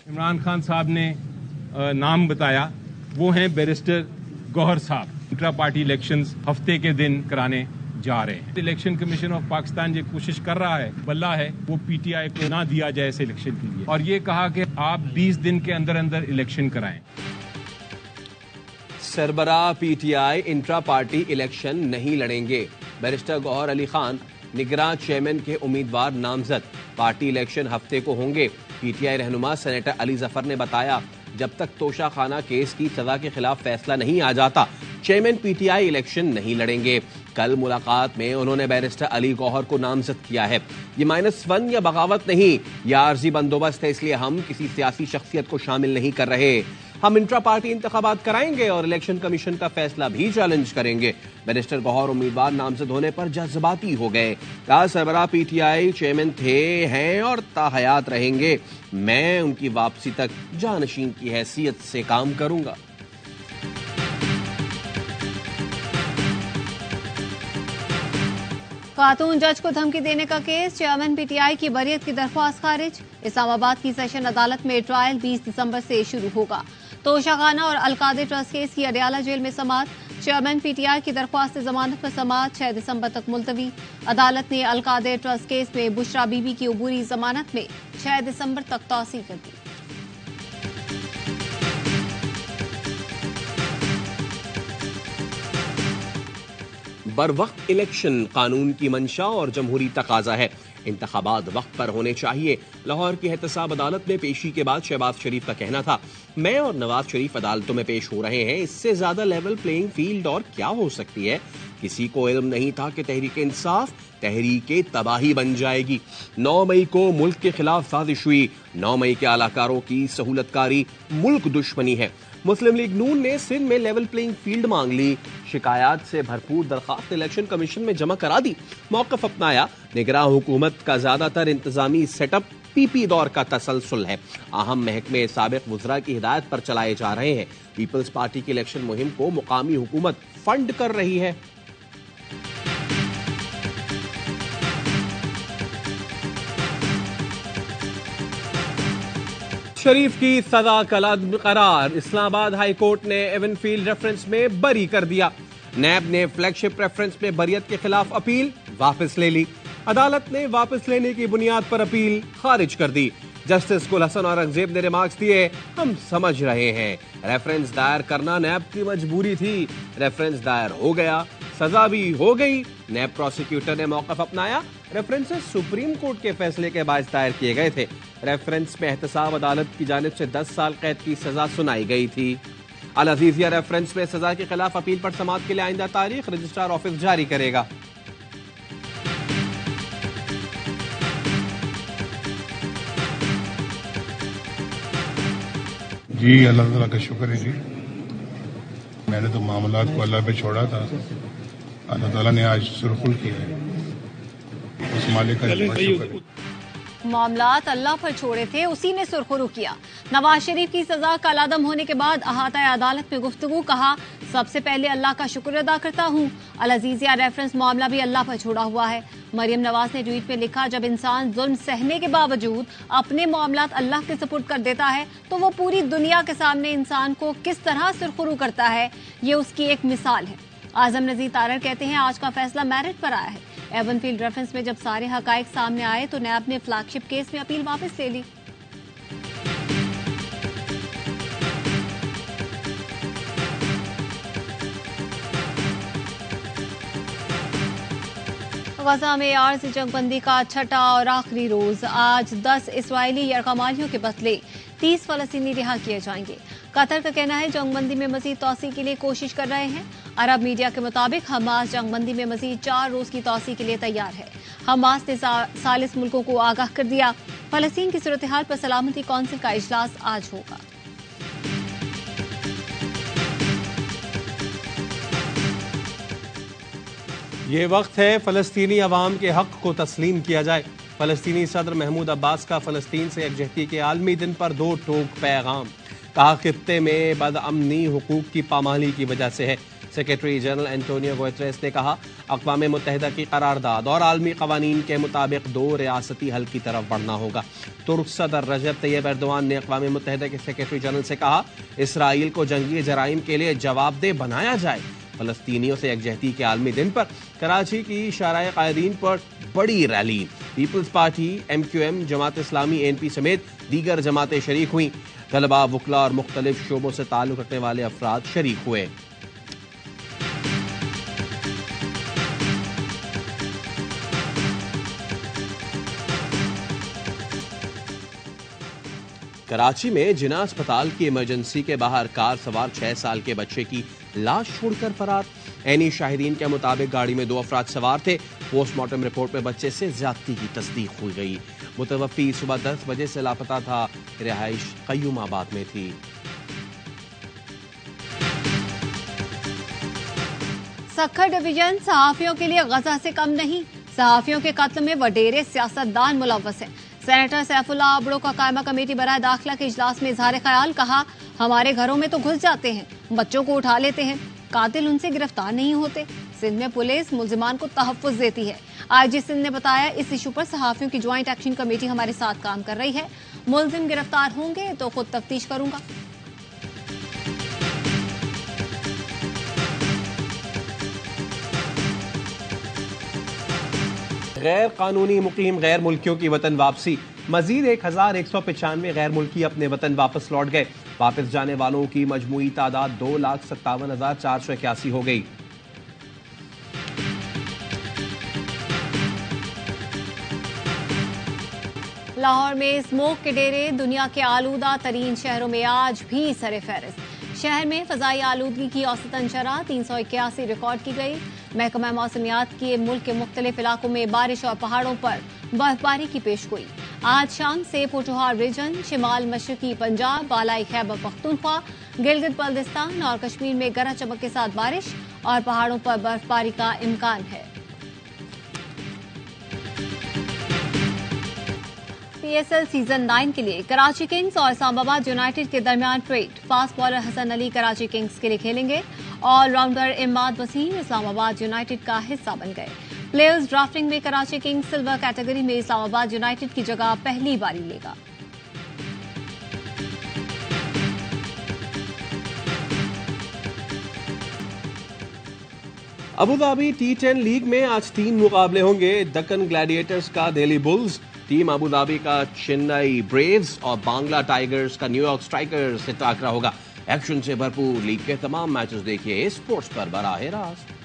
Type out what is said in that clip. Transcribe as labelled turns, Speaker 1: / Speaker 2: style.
Speaker 1: इमरान खान साहब ने नाम बताया, वो हैं बैरिस्टर गौहर साहब। इंट्रा पार्टी इलेक्शंस हफ्ते के दिन कराने जा रहे हैं। इलेक्शन कमीशन ऑफ पाकिस्तान ये कोशिश कर रहा है, बल्ला है, वो पीटीआई को ना दिया जाए इस इलेक्शन के लिए, और ये कहा कि आप 20 दिन के अंदर अंदर इलेक्शन कराएं।
Speaker 2: सरबराह पीटीआई इंट्रा पार्टी इलेक्शन नहीं लड़ेंगे। बैरिस्टर गौहर अली खान निगरां चेयरमैन के उम्मीदवार नामजद। पार्टी इलेक्शन हफ्ते को होंगे। पीटीआई रहनुमा सेनेटर अली जफर ने बताया, जब तक तोशाखाना केस की सजा के खिलाफ फैसला नहीं आ जाता, चेयरमैन पीटीआई इलेक्शन नहीं लड़ेंगे। कल मुलाकात में उन्होंने बैरिस्टर अली गौहर को नामजद किया है। ये -1 या बगावत नहीं, यह आर्जी बंदोबस्त है, इसलिए हम किसी सियासी शख्सियत को शामिल नहीं कर रहे। हम इंट्रा पार्टी इंतखाबात कराएंगे और इलेक्शन कमीशन का फैसला भी चैलेंज करेंगे। बैरिस्टर गौहर उम्मीदवार नामजद होने पर जज्बाती हो गए। कहा, सरबराह पीटीआई चेयरमैन थे, हैं और ताहयात रहेंगे। मैं उनकी वापसी तक जानशीन की हैसियत से काम करूंगा।
Speaker 3: खातून जज को धमकी देने का केस, चेयरमैन पीटीआई की बरियत की दरख्वास्त खारिज। इस्लामाबाद की सेशन अदालत में ट्रायल 20 दिसंबर से शुरू होगा। तोशाखाना और अलकादे ट्रस्ट केस की अडयाला जेल में समाअत। चेयरमैन पीटीआई की दरख्वास्त जमानत पर समाअत 6 दिसंबर तक मुलतवी। अदालत ने अलकादे ट्रस्ट केस में बुशरा बीबी की अबूरी जमानत में 6 दिसंबर तक तौसीह कर दी।
Speaker 2: बरवक्त इलेक्शन कानून की मंशा और जमहूरी तकाजा है। इंतखाबात वक्त पर होने चाहिए। लाहौर की एहतसाब अदालत में पेशी के बाद शहबाज शरीफ का कहना था, मैं और नवाज शरीफ अदालतों में पेश हो रहे हैं, इससे ज्यादा लेवल प्लेइंग फील्ड और क्या हो सकती है। किसी को इल्म नहीं था कि तहरीक इंसाफ तहरीके तबाही बन जाएगी। 9 मई को मुल्क के खिलाफ साजिश हुई। 9 मई के आलाकारों की सहूलतकारी मुल्क दुश्मनी है। मुस्लिम लीग नून ने सिंध में लेवल प्लेइंग फील्ड मांग ली। शिकायत से भरपूर दरखास्त इलेक्शन कमीशन में जमा करा दी। मौक़िफ़ अपनाया। निगरां हुकूमत का ज्यादातर इंतजामी सेटअप पीपी दौर का तसलसल है। अहम महकमे साबिक वज़रा की हिदायत पर चलाए जा रहे हैं। पीपल्स पार्टी की इलेक्शन मुहिम को मुकामी हुकूमत फंड कर रही है। शरीफ की सजा कलअदम करार। इस्लामाबाद हाई कोर्ट ने एवनफील्ड रेफरेंस में बरी कर दिया। नैब ने फ्लैगशिप रेफरेंस में बरियत के खिलाफ अपील वापस ले ली। अदालत ने वापस लेने की बुनियाद पर अपील खारिज कर दी। जस्टिस गुल हसन औरंगजेब ने रिमार्क्स दिए, हम समझ रहे हैं रेफरेंस दायर करना नैब की मजबूरी थी। रेफरेंस दायर हो गया, सजा भी हो गई। नैब प्रोसिक्यूटर ने मौक़िफ़ अपनाया। रेफरेंसेस सुप्रीम कोर्ट के फैसले के बाद दायर किए गए थे। रेफरेंस में एहतसाब अदालत की जानिब से 10 साल कैद की सजा सुनाई गई थी। अल अजीजिया रेफरेंस में सजा के खिलाफ अपील पर समाअत के लिए आइंदा तारीख रजिस्ट्रार ऑफिस जारी करेगा।
Speaker 4: जी अल्लाह ताला का शुक्र है जी। मैंने तो मामलात को अल्लाह पे छोड़ा था, अल्लाह ताला ने आज सुरखुल किया है। उस मालिक का शुक्र है।
Speaker 3: मामलात अल्लाह पर छोड़े थे, उसी ने सुरखुरू किया। नवाज शरीफ की सजा कलअदम होने के बाद अहाता अदालत में गुफ्तगू। कहा, सबसे पहले अल्लाह का शुक्र अदा करता हूँ। अल अजीजिया रेफरेंस मामला भी अल्लाह पर छोड़ा हुआ है। मरियम नवाज ने ट्वीट में लिखा, जब इंसान जुल्म सहने के बावजूद अपने मामलात अल्लाह के सुपुर्द कर देता है तो वो पूरी दुनिया के सामने इंसान को किस तरह सुरखुरू करता है, ये उसकी एक मिसाल है। आजम नजीर तारर कहते हैं, आज का फैसला मेरिट पर आया है। एवनफील्ड रेफरेंस में जब सारे हकायक सामने आए तो नैब ने फ्लैगशिप केस में अपील वापस ले ली। गजा में आर्जी जंगबंदी का छठा और आखिरी रोज। आज 10 इस्राइली यरगमालियों के बदले 30 फलस्तीनी रिहा किए जाएंगे। कतर का कहना है जंगबंदी में मजीद तौसी के लिए कोशिश कर रहे हैं। अरब मीडिया के मुताबिक हमास जंगबंदी में मजीद 4 रोज की तौसी के लिए तैयार है। हमास ने 40 मुल्कों को आगाह कर दिया। फलस्तीन की सूरत हाल पर सलामती कौंसिल का इजलास आज होगा।
Speaker 5: ये वक्त है फलस्तीनी अवाम के हक को तस्लीम किया जाए। फलस्तीनी सदर महमूद अब्बास का फलस्तीन से यकजहती के आलमी दिन पर 2 टोक पैगाम। कहा, खित्ते में बदअमनी हुकूक की पामाली की वजह से है।
Speaker 2: सेक्रेटरी जनरल एंटोनियो गुतेरेस ने कहा, अक़वाम मुत्तहिदा की करारदाद और आलमी कवानीन के मुताबिक 2 रियासती हल की तरफ बढ़ना होगा। तुर्क सदर रजब तैयब एर्दोआन ने अक़वाम मुत्तहिदा के सेक्रेटरी जनरल से कहा, इसराइल को जंगी जराइम के लिए जवाबदेह बनाया जाए। फलस्तीनियों से यकजहती के आलमी दिन पर कराची की शाराए कायदीन पर बड़ी rally. Peoples party, MQM, Jamaat Islami, ANP समेत दीगर जमातें शरीक हुई। तलबा, वुकला और मुख्तलिफ शोबों से ताल्लुक रखने वाले अफराद शरीक हुए। कराची में जिना अस्पताल की इमरजेंसी के बाहर कार सवार 6 साल के बच्चे की लाश छोड़कर फरार। ऐनी शाहिदीन के मुताबिक गाड़ी में 2 अफराद सवार थे। पोस्टमार्टम रिपोर्ट में बच्चे से ज्यादती की तस्दीक हुई गई। मुतवफ़्फ़ी सुबह 10 बजे से लापता था। रिहाइश क़य्यूमाबाद में थी।
Speaker 3: सक्खर डिवीजन सहाफियों के लिए गजा से कम नहीं। सहाफियों के कत्ल में वडेरे सियासतदान मुलव्वस हैं। सेनेटर सैफुल्लाह आबड़ो का कायमा कमेटी बराए दाखिला के इजलास में इजहार ख्याल, कहा, हमारे घरों में तो घुस जाते हैं, बच्चों को उठा लेते हैं, कातिल उनसे गिरफ्तार नहीं होते। सिंध में पुलिस मुल्जिमान को तहफ़्फ़ुज़ देती है। IG सिंध ने बताया, इस इशू पर सहाफियों की ज्वाइंट एक्शन कमेटी हमारे साथ काम कर रही है। मुल्जिम गिरफ्तार होंगे तो खुद तफ्तीश करूंगा।
Speaker 2: गैर कानूनी मुकीम गैर मुल्कियों की वतन वापसी। मजीद 1195 गैर मुल्की अपने वतन वापस लौट गए। वापस जाने वालों की मजमूई तादाद 2,57,481 हो गई।
Speaker 3: लाहौर में स्मोक के डेरे दुनिया के आलूदा तरीन शहरों में आज भी सरे फहरिस्त। शहर में फजाई आलूदगी की औसतन शरह 381 रिकॉर्ड की गई। महकमा मौसमियात की मुल्क के मुख्तलिफ इलाकों में बारिश और पहाड़ों पर बर्फबारी की पेशगोई। आज शाम से पोठोहार रीजन, शिमाल मशरकी पंजाब, बालाई खैबर पख्तूनख्वा, गिलगित बल्दिस्तान और कश्मीर में गरज चमक के साथ बारिश और पहाड़ों पर बर्फबारी का इम्कान है। PSL सीजन 9 के लिए कराची किंग्स और इस्लामाबाद यूनाइटेड के दरमियान trade. Fast bowler Hasan Ali Karachi Kings के लिए खेलेंगे। ऑलराउंडर इमाद वसीम इस्लामाबाद यूनाइटेड का हिस्सा बन गए। प्लेयर्स ड्राफ्टिंग में कराची किंग्स सिल्वर कैटेगरी में इस्लामाबाद यूनाइटेड की जगह पहली बारी लेगा।
Speaker 2: अबू धाबी T10 लीग में आज 3 मुकाबले होंगे। दक्कन ग्लैडिएटर्स का Delhi bulls, team Abu Dhabi का चेन्नई ब्रेव्स और बांग्ला टाइगर्स का न्यूयॉर्क स्ट्राइकर्स से टाकरा होगा। एक्शन से भरपूर लीग के तमाम मैचेस देखिए स्पोर्ट्स पर बराह रास्त।